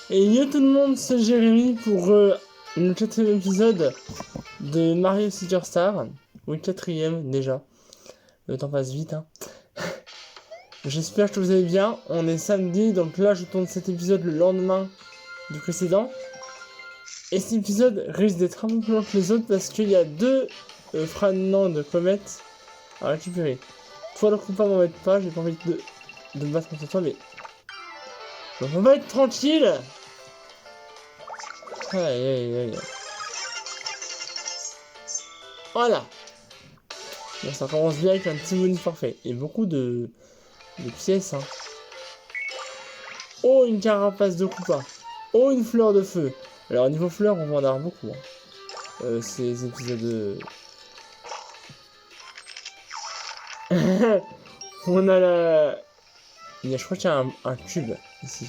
Et yo tout le monde, c'est Jérémy pour le 4e épisode de Mario Superstar. Oui, 4e déjà. Le temps passe vite, hein. J'espère que vous allez bien. On est samedi, donc là je tourne cet épisode le lendemain du précédent. Et cet épisode risque d'être un peu plus long que les autres parce qu'il y a deux fragments de comètes à récupérer. Toi le compas m'embête pas, j'ai pas envie de me battre contre toi, mais... Donc on va être tranquille. Aïe aïe aïe. Voilà. Bon, ça commence bien avec un petit bonus parfait. Et beaucoup de pièces, hein. Oh, une carapace de Koopa. Oh, une fleur de feu. Alors, niveau fleurs, on va en avoir beaucoup, hein. Ces épisodes... On a la... Je crois qu'il y a un cube, ici.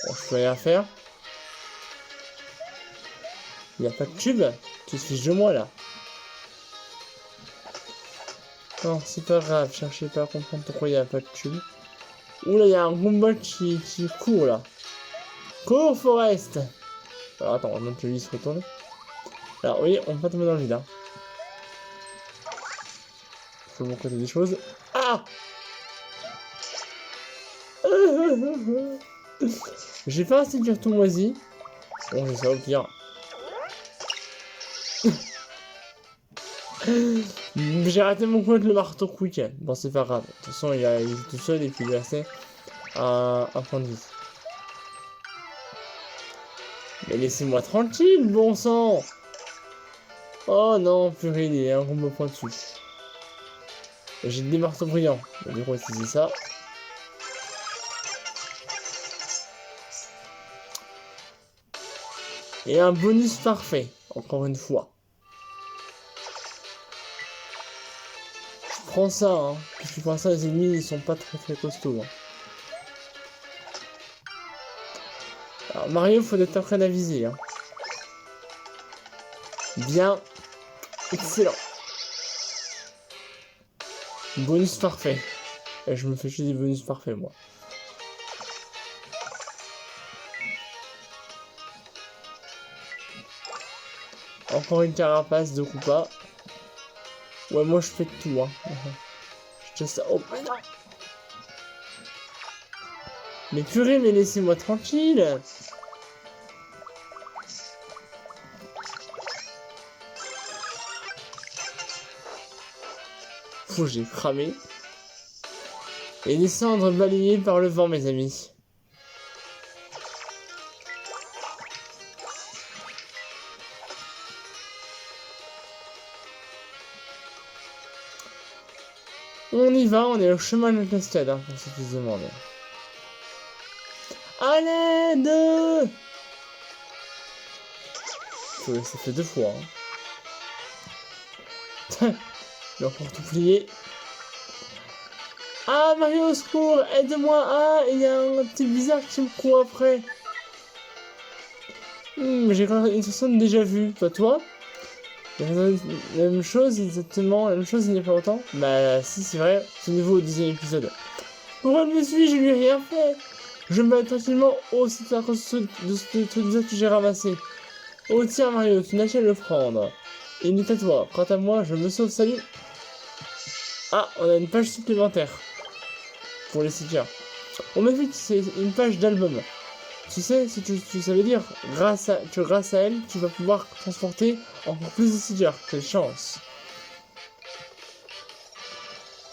Bon, je peux rien faire. Il n'y a pas de cube. Tu te fiches de moi, là. Non, c'est pas grave. Cherchez pas à comprendre pourquoi il n'y a pas de tube. Oula, il y a un Goomba qui court, là. Cours, Forest. Alors, attends, on monte lui se retourne. Alors, oui, on peut pas tomber dans le vide, hein. Faut mon côté des choses. Ah. J'ai pas assez de tout moisi. Bon, j'ai ça au pire. J'ai raté mon coup avec le marteau quick. Bon, c'est pas grave. De toute façon, il est tout seul et puis il est resté à un point de vie. Mais laissez-moi tranquille, bon sang. Oh non, purée, il y a un combo point dessus. J'ai des marteaux brillants. On va dire utiliser ça. Et un bonus parfait, encore une fois. Je prends ça, hein. Parce que pour ça, les ennemis, ils sont pas très costauds, hein. Alors, Mario, faut être en train d'aviser, hein. Bien. Excellent. Bonus parfait. Et je me fais chier des bonus parfaits, moi. Encore une carapace de Koopa. Ouais, moi je fais tout, hein. Je te... Oh, mais non. Mais purée, mais laissez-moi tranquille. Fou, j'ai cramé. Et les cendres balayées par le vent, mes amis. On y va, on est au chemin de la cascade, hein, pour ceux qui se demandent. À l'aide! Ça fait 2 fois, hein. Il va encore tout plier. Ah, Mario, au secours, aide-moi. Ah, il y a un petit bizarre qui me court après. J'ai une personne déjà vue, pas toi? La même chose, exactement, la même chose il n'y a pas longtemps. Bah si, c'est vrai, c'est nouveau au 10e épisode. Pourquoi je me suis, je lui ai rien fait. Je me bats tranquillement. Oh, c'est à cause de ce truc que j'ai ramassé. Oh tiens Mario, tu n'as qu'à le prendre. Et il est à toi. Quant à moi, je me sauve, salut. Ah, on a une page supplémentaire. Pour les stickers. On m'a dit que c'est une page d'album. Tu sais, si tu savais dire, grâce à elle, tu vas pouvoir transporter encore plus de stickers. Quelle chance.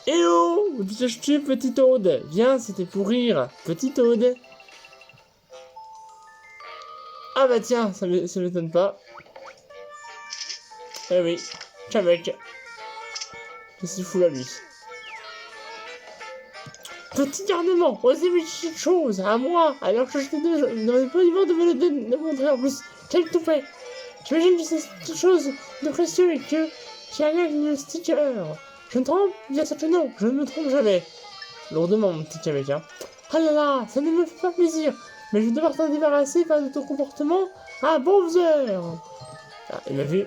Eh oh, où te cherches-tu, petit Toad? Viens, c'était pour rire, petit Toad. Ah bah tiens, ça m'étonne pas. Eh oui, tiens mec. Qu'est-ce qu'il fout là, lui? Petit garnement, osez mes petites choses, à moi, alors que je n'avais pas du de me le montrer en plus. Quel toupet! J'imagine que c'est quelque chose de précieux et que j'ai rien avec le sticker. Je me trompe? Bien sûr que non, je ne me trompe jamais. Lourdement, mon petit mec, hein. Ah là là, ça ne me fait pas plaisir, mais je vais devoir t'en débarrasser face de ton comportement à bonnes heures. Ah, il m'a vu.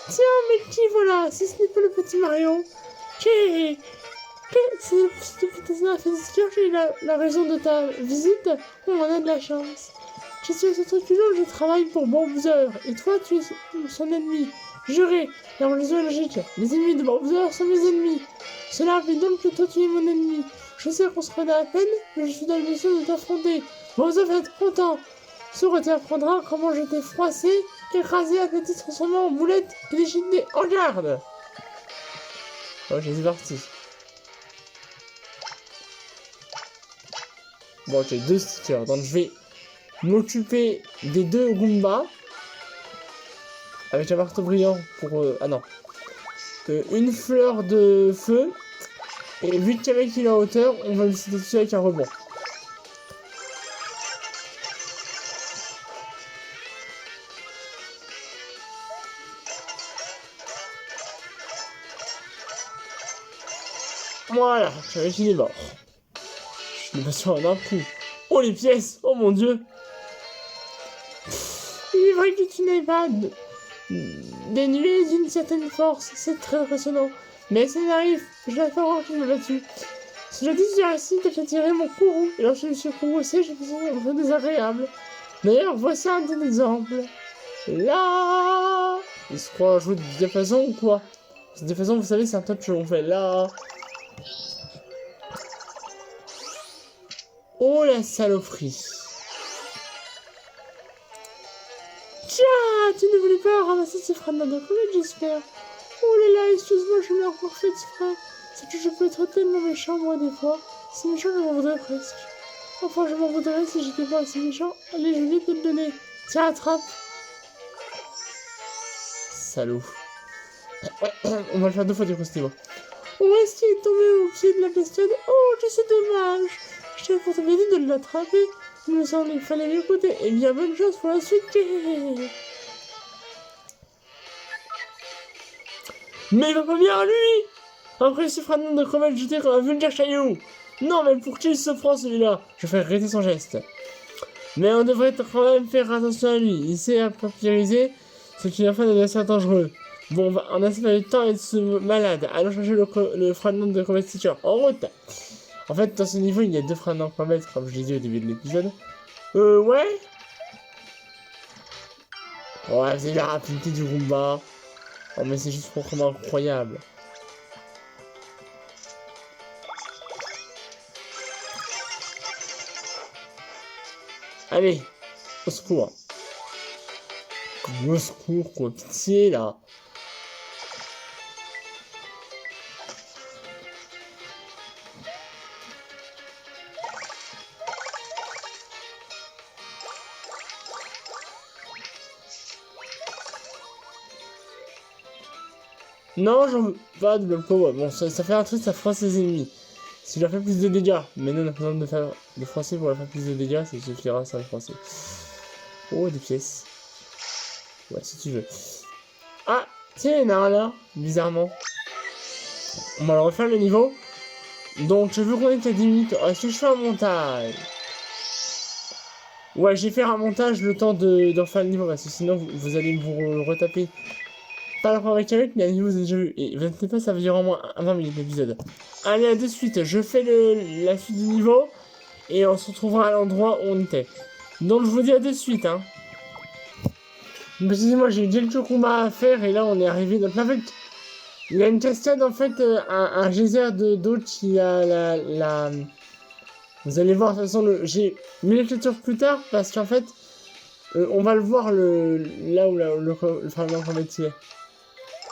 Tiens, mais qui voilà, si ce n'est pas le petit Mario, qui C'est depuis ta dernière visite, j'ai eu la raison de ta visite. On en a de la chance. Je suis ce truculent, je travaille pour Bowser. Et toi, tu es son ennemi. Juré, la religion est logique. Les ennemis de Bowser sont mes ennemis. Cela fait donc que toi, tu es mon ennemi. Je sais qu'on se connaît à peine, mais je suis dans le mission de t'affronter. Bowser va être content. Sora t'apprendra comment je t'ai froissé, écrasé, athlété, transformé en boulette et déchiqueté. En garde! Ok, c'est parti. Bon, ok, 2 stickers. Donc, je vais m'occuper des 2 Goombas. Avec un marteau brillant pour... ah non. Une fleur de feu. Et vu qu'il y avait qu'il est en hauteur, on va le citer dessus avec un rebond. Voilà, j'avais qu'il est mort. Je l'ai passé en un coup. Oh les pièces! Oh mon dieu! Il est vrai que tu n'es pas dénué d'une certaine force, c'est très impressionnant. Mais ça n'arrive, je l'ai fait voir que je l'ai battu. Si je dis que j'ai réussi, t'as tiré mon courroux, et lorsque je me suis courroucé, j'ai fait un peu désagréable. D'ailleurs, voici un des exemples. Là! Il se croit jouer de diapason ou quoi? Ce diapason, vous savez, c'est un touch on fait là. Oh la saloperie. Tiens, tu ne voulais pas ramasser ces fragments de collège, j'espère. Oh là là, excuse-moi, je l'ai encore fait exprès. C'est que je peux être tellement méchant, moi, des fois. C'est méchant, je m'en voudrais presque. Enfin, je m'en voudrais si j'étais pas assez méchant. Allez, je vais te le donner. Tiens, attrape. Salaud. On va le faire 2 fois du coup, c'était bon. Où est-ce qu'il est tombé au pied de la bestiole? Oh, que c'est dommage. Je t'avais pourtant bien dit de l'attraper. Il me semble qu'il fallait l'écouter. Et bien, bonne chance pour la suite. Mais il va pas bien, lui! Après, ce fragment de crevette jeté comme un vulgaire chaillot. Non, mais pour qui il se prend celui-là? Je vais regretter son geste. Mais on devrait quand même faire attention à lui. Il sait à papyriser, ce qui en fait devient assez dangereux. Bon, on a assez pas eu le temps d'être ce malade. Allons chercher le fragment de crevette teacher. En route! En fait, dans ce niveau, il y a 2 fragments de crevette, comme je l'ai dit au début de l'épisode. Ouais? Ouais, c'est la rapidité du Roomba. Oh, mais c'est juste proprement incroyable. Allez, au secours. Au secours, quoi, pitié, là. Non, j'en veux pas de bloc power. Bon, ça fait un truc, ça froisse ses ennemis. Si je leur fais plus de dégâts, mais non, on a pas besoin de froisser pour leur faire plus de dégâts, ça suffira, ça va froisser. Oh, des pièces. Ouais, si tu veux. Ah, tiens, il y en a un là, bizarrement. On va le refaire le niveau. Donc, je veux qu'on ait à 10 minutes. Est-ce que je fais un montage? Ouais, j'ai fait un montage le temps d'en faire le niveau, parce que sinon, vous allez vous retaper. Pas le avec mais à niveau, vous avez déjà vu. Et vous inquiétez pas, ça va durer au moins 20 minutes l'épisode. Allez, à de suite. Je fais la suite du niveau. Et on se retrouvera à l'endroit où on était. Donc, je vous dis à de suite, hein. Excusez-moi, j'ai eu quelques combats à faire et là on est arrivé. Donc en fait, il y a une cascade en fait, un geyser d'eau qui a la. Vous allez voir de toute façon, j'ai mis l'écriture plus tard parce qu'en fait, on va le voir là où le fragment qu'on est.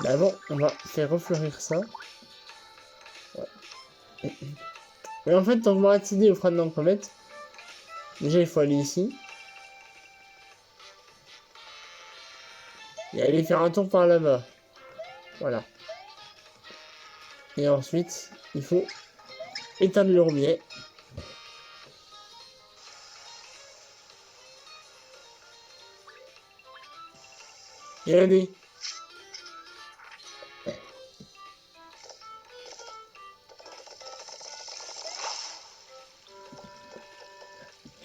Mais avant, on va faire refleurir ça. Ouais. Mais en fait, quand on va accéder au fragment comète, déjà il faut aller ici. Et aller faire un tour par là-bas. Voilà. Et ensuite, il faut éteindre le robinet. Et regardez.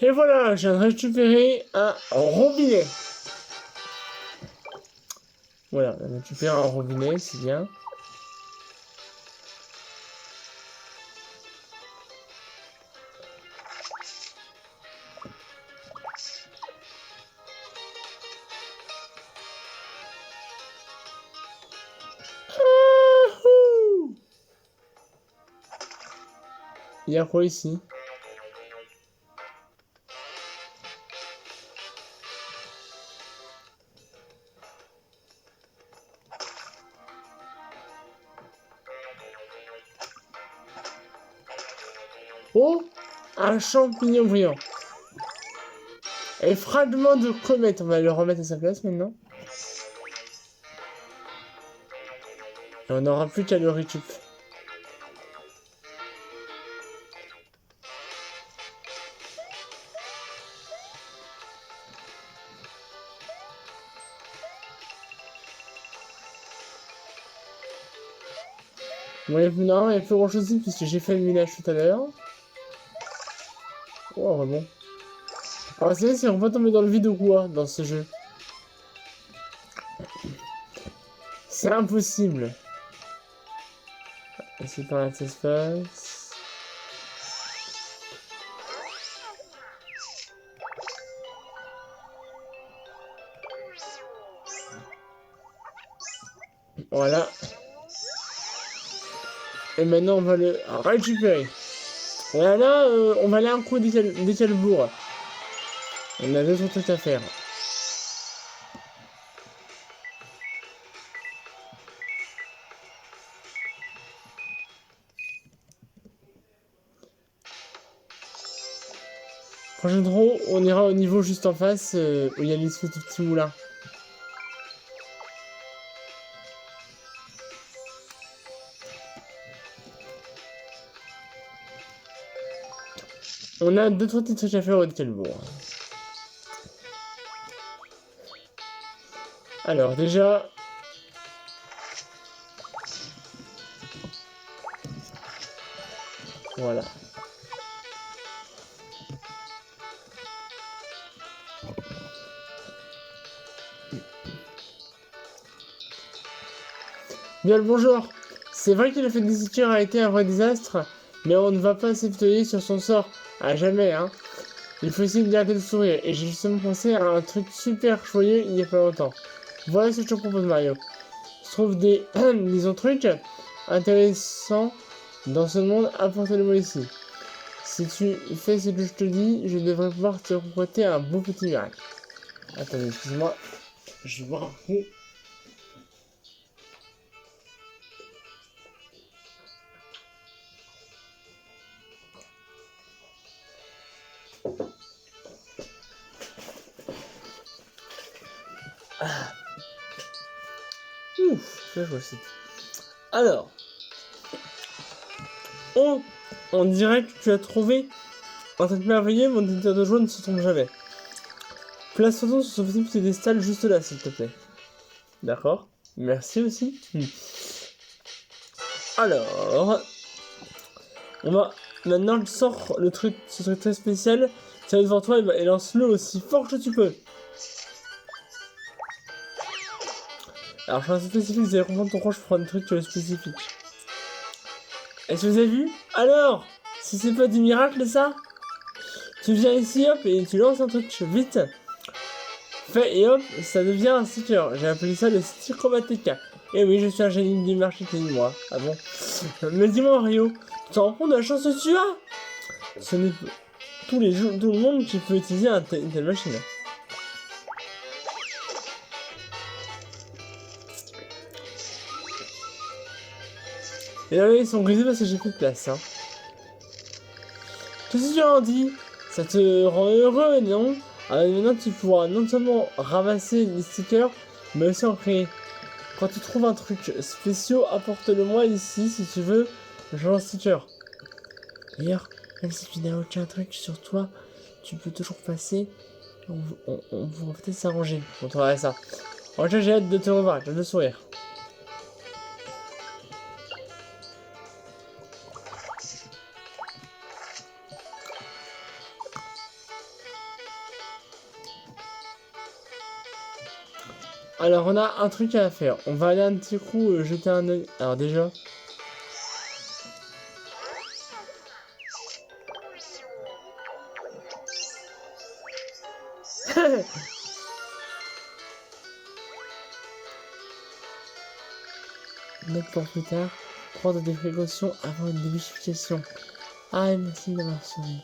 Et voilà, je viens de récupérer un robinet. Voilà, on a récupéré un robinet, c'est bien. Il y a quoi ici? Oh! Un champignon brillant. Et fragment de comète. On va le remettre à sa place maintenant. Et on n'aura plus qu'à le récup. Bon, non, il n'y a plus grand chose ici puisque j'ai fait le village tout à l'heure. Oh, vraiment. Alors, c'est vrai si on va tomber dans le vide ou quoi dans ce jeu. C'est impossible. Essayer par cet espace. Voilà. Et maintenant, on va le récupérer. Voilà, on va aller un coup d'Écalbourg. On a d'autres trucs à faire. Prochaine draw, on ira au niveau juste en face où il y a l'espèce de petit moulin. On a 2-3 petits trucs à faire au Écalbourg. Alors déjà... Voilà. Bien le bonjour. C'est vrai que le fait des a été un vrai désastre, mais on ne va pas s'étonner sur son sort. À jamais, hein. Il faut essayer de garder le sourire, et j'ai justement pensé à un truc super joyeux il y a pas longtemps. Voilà ce que je te propose, Mario. Je trouve des, disons, trucs intéressants dans ce monde, apporte-le-moi ici. Si tu fais ce que je te dis, je devrais pouvoir te concocter un beau petit miracle. Attendez, excuse-moi. Je vais voir un coup. Ouf, ça je vois aussi. Alors, on dirait que tu as trouvé un truc merveilleux, mon éditeur de joie ne se trompe jamais. Place ton sur son petit piédestal juste là, s'il te plaît. D'accord. Merci aussi. Alors, on va maintenant sort le truc, ce truc très spécial. Tiens devant toi et lance-le aussi fort que tu peux. Alors, je suis spécifique, vous allez comprendre pourquoi je prends un truc spécifique. Est-ce que vous avez vu? Alors, si c'est pas du miracle ça, tu viens ici hop et tu lances un truc vite. Fait et hop, ça devient un sticker. J'ai appelé ça le sticker chromatique. Et oui, je suis un génie du marketing, moi. Ah bon? Mais dis-moi, Mario, tu te rends compte de la chance que tu as? Ce n'est pas tous les jours, tout le monde qui peut utiliser une telle machine. Et là, ils sont grisés parce que j'ai plus de place, hein. Qu'est-ce que tu en dis? Ça te rend heureux, non? Alors maintenant, tu pourras non seulement ramasser les stickers, mais aussi en créer. Quand tu trouves un truc spécial, apporte-le-moi ici si tu veux, genre un sticker. D'ailleurs, même si tu n'as aucun truc sur toi, tu peux toujours passer. On pourra peut-être s'arranger. On trouverait ça. En tout cas, j'ai hâte de te revoir, j'ai hâte de sourire. Alors, on a un truc à faire. On va aller un petit coup jeter un oeil. Alors, déjà. Note pour plus tard. Prendre des précautions avant une démystification. Ah, merci d'avoir souri.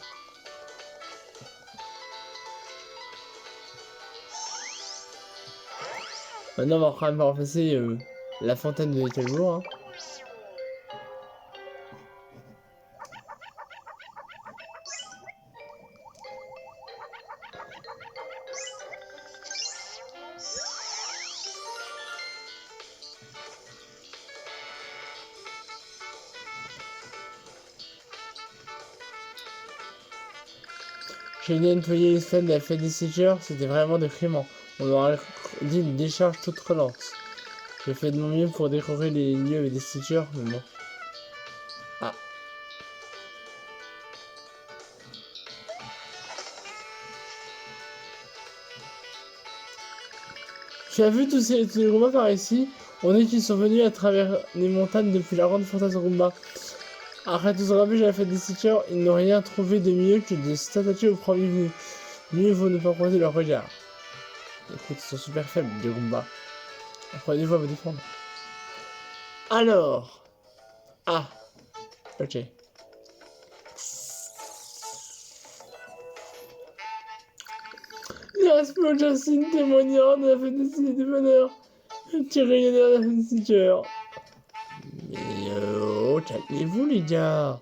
Maintenant, on va quand même remplacer la fontaine de Littlebourg. Hein. J'ai nettoyé les fans de la fête des Stitchers, c'était vraiment déprimant. On aurait dit une décharge toute relance. J'ai fait de mon mieux pour décorer les lieux avec des Stitchers, mais bon. Ah. Tu as vu tous les Goombas par ici? On dit qu'ils sont venus à travers les montagnes depuis la grande forteresse Goomba. Arrête de se rappeler, j'ai la fête des Stitchers, ils n'ont rien trouvé de mieux que de s'attacher aux premiers venus. Mieux vaut ne pas croiser leur regard. Écoute, ils sont super faibles, les Goombas. Apprenez-vous à vous défendre. Alors. Ah. Ok. Jasper Jacine témoignant de la fête des bonheur. Petit rayonneur de la fête des Stitchers. Mais oh, calmez-vous les gars.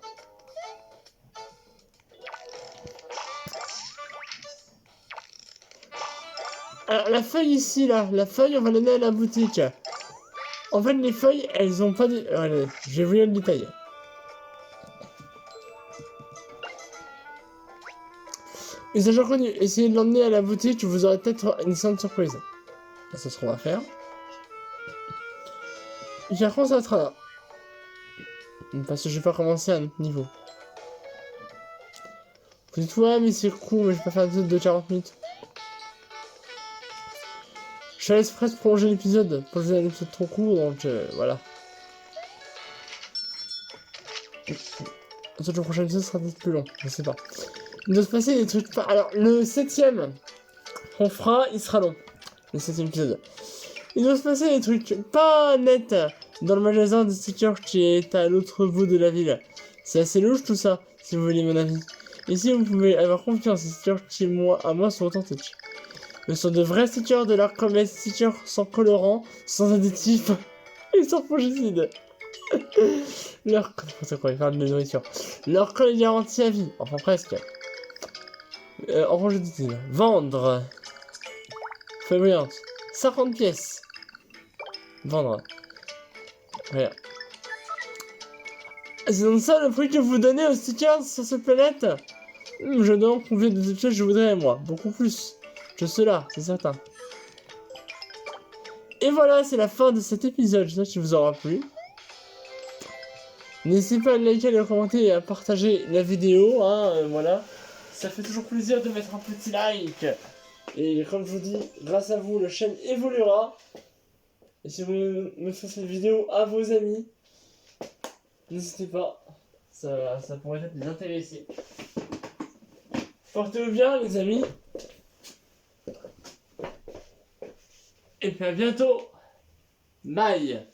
Alors la feuille ici là, la feuille on va l'amener à la boutique. En fait les feuilles elles ont pas de... Allez, je vais vous lire le détail. Les agents connus, essayez de l'emmener à la boutique, vous aurez peut-être une sainte surprise. C'est ce qu'on va faire. Par ça sera là. Parce que je vais pas commencer à un autre niveau. Vous dites ouais mais c'est court, mais je vais pas faire un épisode de 40 minutes. Je suis express prolonger l'épisode, pour que un épisode trop court, donc voilà. Ensuite le prochain épisode sera peut-être plus long, je sais pas. Il doit se passer des trucs pas... Alors le 7ème qu'on fera, il sera long. Le 7ème épisode. Il doit se passer des trucs pas nets dans le magasin de stickers qui est à l'autre bout de la ville. C'est assez louche tout ça, si vous voulez mon avis. Ici vous pouvez avoir confiance, ces stickers qui à moi sont authentiques. Ce sont de vrais stickers de l'art comme les stickers sans colorant, sans additifs et sans fongicides. Leur il parle de nourriture. Leur code est garanti à vie, enfin presque. Orange dit-il. Vendre. Feuille brillante. 50 pièces. Vendre. Voilà. C'est donc ça le prix que vous donnez aux stickers sur cette planète? Je demande combien de pièces je voudrais moi. Beaucoup plus que cela, c'est certain. Et voilà, c'est la fin de cet épisode. J'espère qu'il vous aura plu. N'hésitez pas à liker, à commenter et à partager la vidéo. Hein, voilà. Ça fait toujours plaisir de mettre un petit like. Et comme je vous dis, grâce à vous, la chaîne évoluera. Et si vous me faites cette vidéo à vos amis, n'hésitez pas. Ça pourrait être les intéresser. Portez-vous bien, les amis. Et puis à bientôt. Bye.